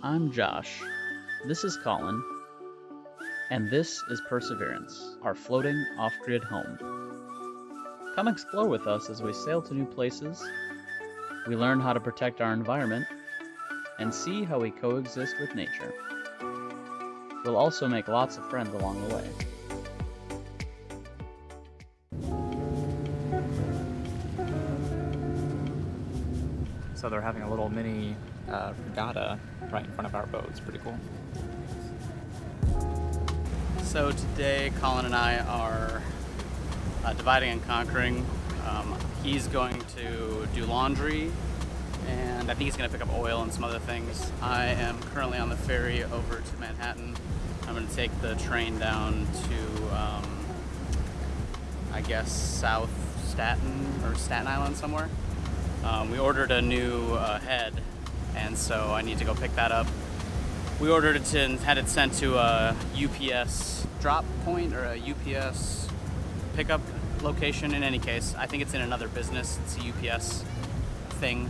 I'm Josh. This is Colin. And this is Perseverance, our floating off-grid home. Come explore with us as we sail to new places, we learn how to protect our environment, and see how we coexist with nature. We'll also make lots of friends along the way. So they're having a little mini regatta right in front of our boat. It's pretty cool. So today, Colin and I are dividing and conquering. He's going to do laundry, and I think he's going to pick up oil and some other things. I am currently on the ferry over to Manhattan. I'm going to take the train down to, I guess, South Staten Island somewhere. We ordered a new head, and so I need to go pick that up. We ordered it and had it sent to a UPS drop point or a UPS pickup location. In any case, I think it's in another business. It's a UPS thing.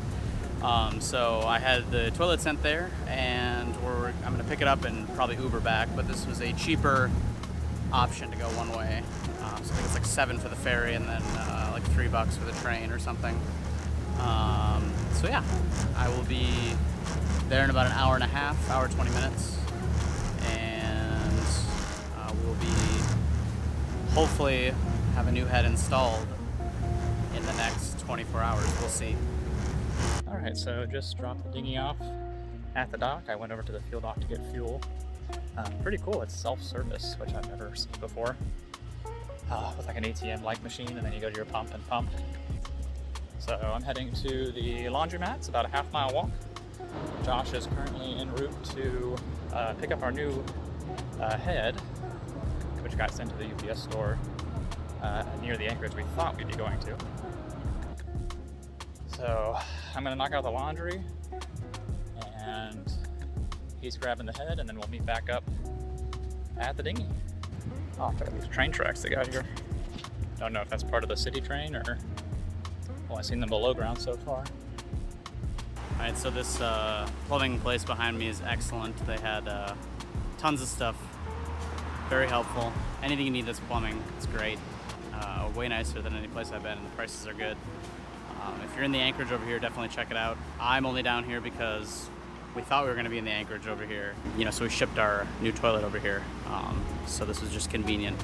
So I had the toilet sent there, and I'm going to pick it up and probably Uber back. But this was a cheaper option to go one way. So I think it's like $7 for the ferry, and then like $3 for the train or something. So yeah, I will be there in about an hour and a half, hour 20 minutes, and we'll be hopefully have a new head installed in the next 24 hours. We'll see. All right, so just dropped the dinghy off at the dock. I went over to the fuel dock to get fuel. Pretty cool. It's self-service, which I've never seen before. With like an ATM-like machine, and then you go to your pump and pump. So I'm heading to the laundromat. It's about a half-mile walk. Josh is currently en route to pick up our new head, which got sent to the UPS store near the anchorage we thought we'd be going to. So I'm going to knock out the laundry, and he's grabbing the head, and then we'll meet back up at the dinghy. Oh, check out these train tracks they got here. Don't know if that's part of the city train or... Well, I've seen them below ground so far. Alright, so this plumbing place behind me is excellent. They had tons of stuff. Very helpful. Anything you need that's plumbing, it's great. Way nicer than any place I've been, and the prices are good. If you're in the Anchorage over here, definitely check it out. I'm only down here because we thought we were going to be in the Anchorage over here. So we shipped our new toilet over here. So this was just convenient.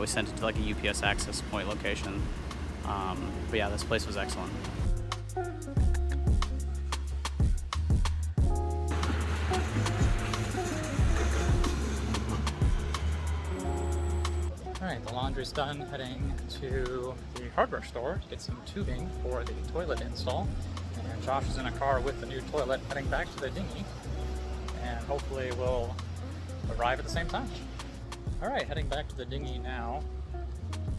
We sent it to like a UPS access point location. But yeah, this place was excellent. Alright, the laundry's done. Heading to the hardware store to get some tubing for the toilet install. And Josh is in a car with the new toilet heading back to the dinghy. And hopefully we'll arrive at the same time. Alright, heading back to the dinghy now.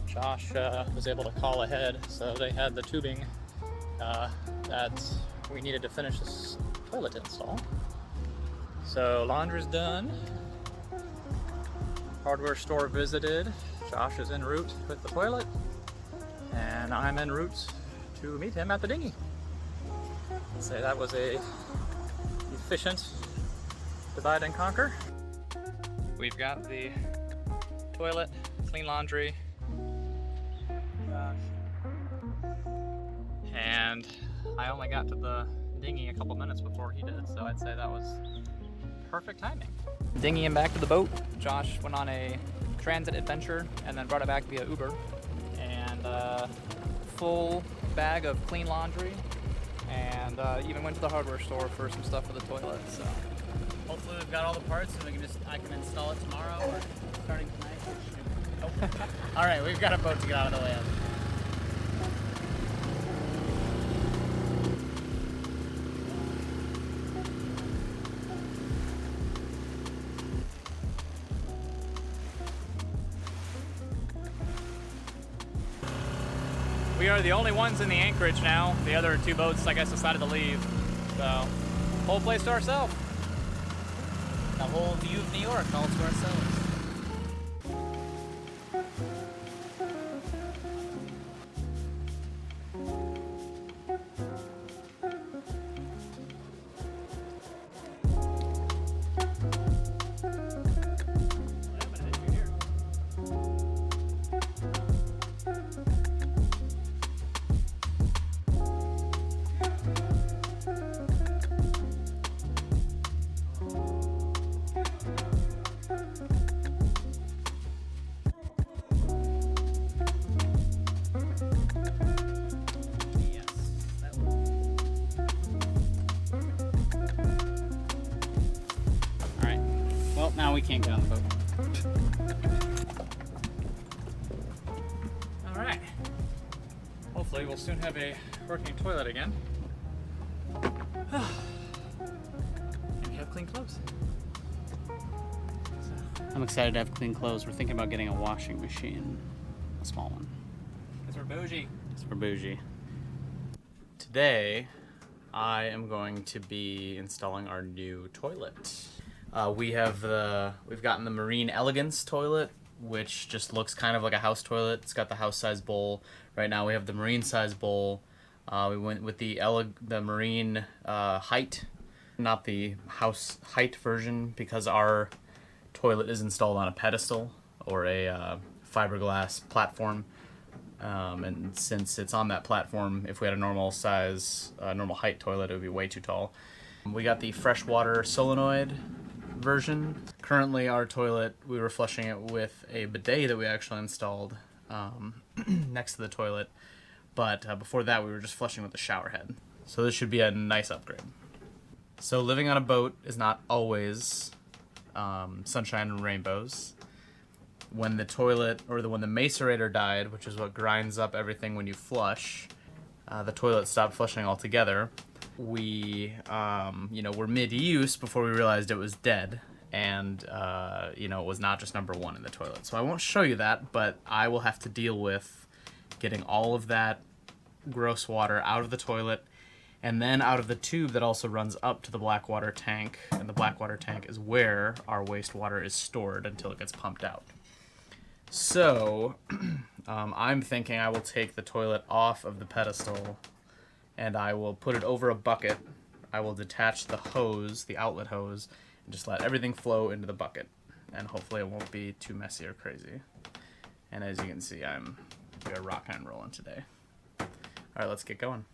Josh was able to call ahead, so they had the tubing that we needed to finish this toilet install. So laundry's done. Hardware store visited. Josh is en route with the toilet, and I'm en route to meet him at the dinghy. I'd say that was a efficient divide and conquer. We've got the toilet, clean laundry, and I only got to the dinghy a couple minutes before he did, so I'd say that was perfect timing. Dinghy and back to the boat. Josh went on a transit adventure and then brought it back via Uber, and full bag of clean laundry, and even went to the hardware store for some stuff for the toilet. So Hopefully we've got all the parts and I can install it tomorrow or starting tonight. Nope. Alright, we've got a boat to get out of the way of. we are the only ones in the anchorage now. The other two boats, I guess, decided to leave. So, whole place to ourselves. The whole view of New York all to ourselves. Now we can't get on the boat. All right. Hopefully we'll soon have a working toilet again. And we have clean clothes. I'm excited to have clean clothes. We're thinking about getting a washing machine, a small one. Because we're bougie. We're bougie. Today, I am going to be installing our new toilet. We've gotten the Marine Elegance toilet, which just looks kind of like a house toilet. It's got the house size bowl. Right now we have the Marine size bowl. We went with the Marine height, not the house height version, because our toilet is installed on a pedestal or a fiberglass platform. And since it's on that platform, if we had a normal size, normal height toilet, it would be way too tall. We got the freshwater solenoid version. Currently our toilet, we were flushing it with a bidet that we actually installed next to the toilet. But before that we were just flushing with the shower head. So this should be a nice upgrade. So living on a boat is not always sunshine and rainbows. When the toilet, or when the macerator died, which is what grinds up everything when you flush, the toilet stopped flushing altogether. We, were mid-use before we realized it was dead, and, it was not just number one in the toilet. So I won't show you that, but I will have to deal with getting all of that gross water out of the toilet, and then out of the tube that also runs up to the black water tank, and the black water tank is where our wastewater is stored until it gets pumped out. So, I'm thinking I will take the toilet off of the pedestal and I will put it over a bucket. I will detach the hose, the outlet hose, and just let everything flow into the bucket. And hopefully it won't be too messy or crazy. And as you can see, we are rocking and rolling today. All right, let's get going.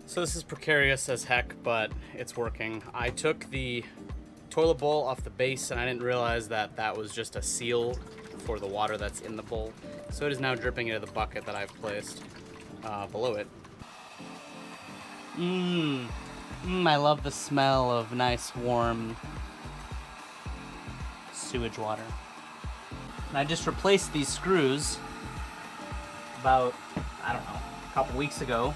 So this is precarious as heck, but it's working. I took the toilet bowl off the base and I didn't realize that that was just a seal for the water that's in the bowl. So it is now dripping into the bucket that I've placed below it. I love the smell of nice warm sewage water. And I just replaced these screws about, a couple weeks ago,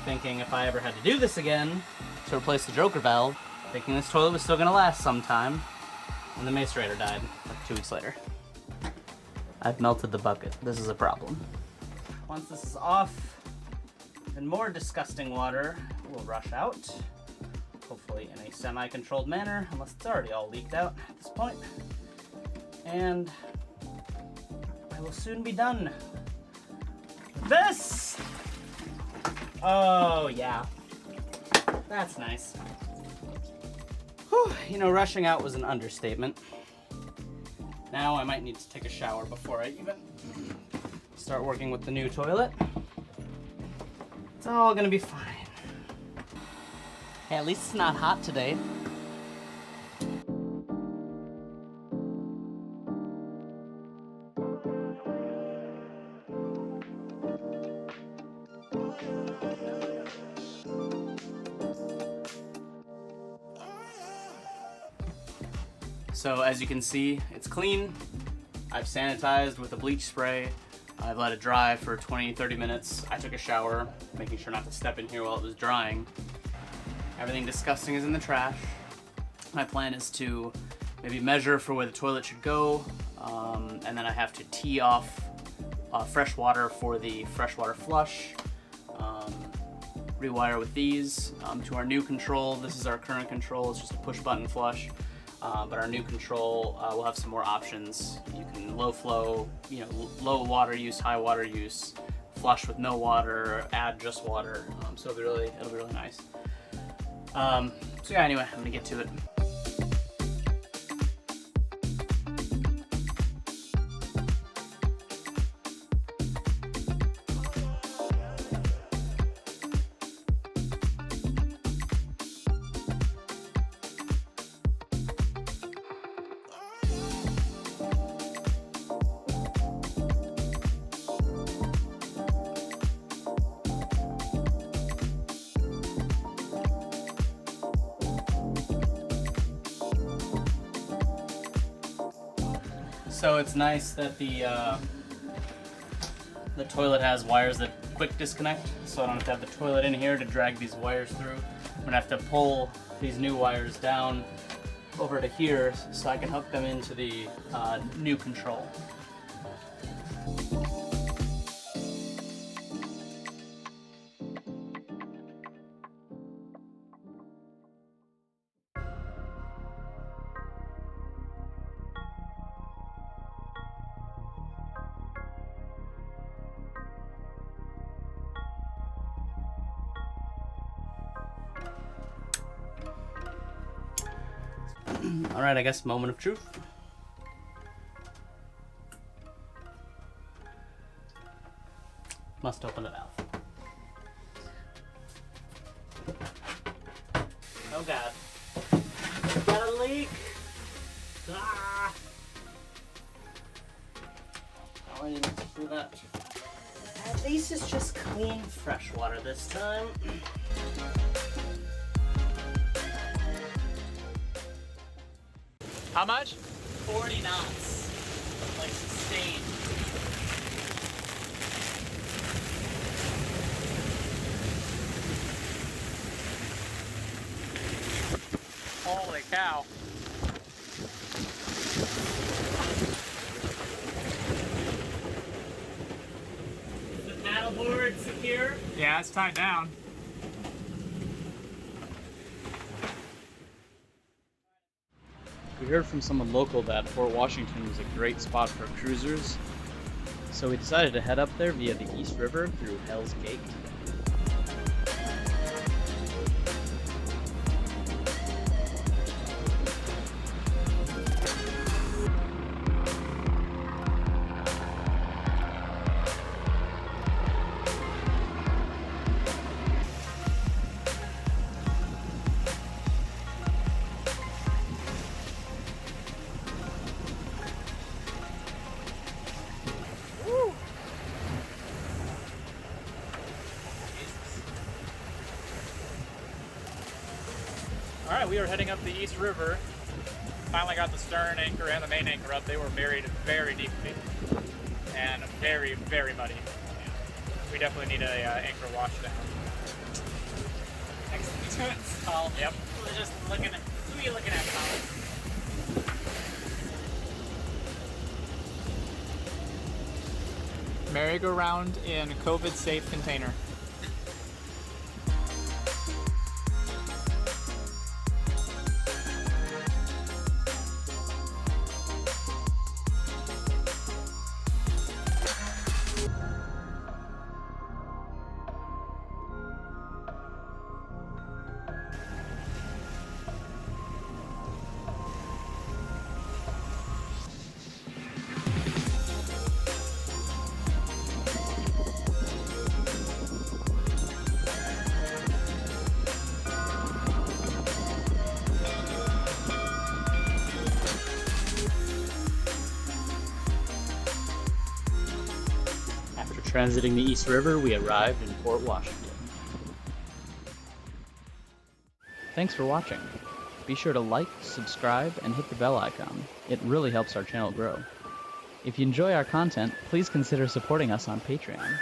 thinking if I ever had to do this again to replace the Joker valve, thinking this toilet was still gonna last some time, and the macerator died like 2 weeks later. I've melted the bucket. This is a problem. Once this is off, then more disgusting water will rush out, hopefully in a semi-controlled manner, unless it's already all leaked out at this point. And I will soon be done. This! Oh, yeah. That's nice. Whew, rushing out was an understatement. Now I might need to take a shower before I even start working with the new toilet. It's all gonna be fine. Hey, at least it's not hot today. So as you can see, it's clean. I've sanitized with a bleach spray. I've let it dry for 20-30 minutes. I took a shower, making sure not to step in here while it was drying. Everything disgusting is in the trash. My plan is to maybe measure for where the toilet should go, and then I have to tee off fresh water for the freshwater flush, rewire with these to our new control. This is our current control, it's just a push button flush. But our new control will have some more options. You can low flow, low water use, high water use, flush with no water, add just water. So it'll be really nice. So yeah, anyway, I'm gonna get to it. So it's nice that the toilet has wires that quick disconnect, so I don't have to have the toilet in here to drag these wires through. I'm gonna have to pull these new wires down over to here so I can hook them into the new control. All right, I guess moment of truth. Must open the valve. Oh God. Got a leak. Ah. Oh, I didn't do that. At least it's just clean fresh water this time. How much? 40 knots. Like sustained. Holy cow. Is the paddleboard secure? Yeah, it's tied down. We heard from someone local that Fort Washington was a great spot for cruisers, so we decided to head up there via the East River through Hell's Gate. Alright, we are heading up the East River. Finally got the stern anchor and the main anchor up. They were buried very deeply and very, very muddy. We definitely need a anchor wash down. Next to it's tall. Yep. We're just looking at, who are you looking at, Colin? Merry-go-round in COVID-safe container. Transiting the East River, we arrived in Fort Washington. Thanks for watching. Be sure to like, subscribe, and hit the bell icon. It really helps our channel grow. If you enjoy our content, please consider supporting us on Patreon.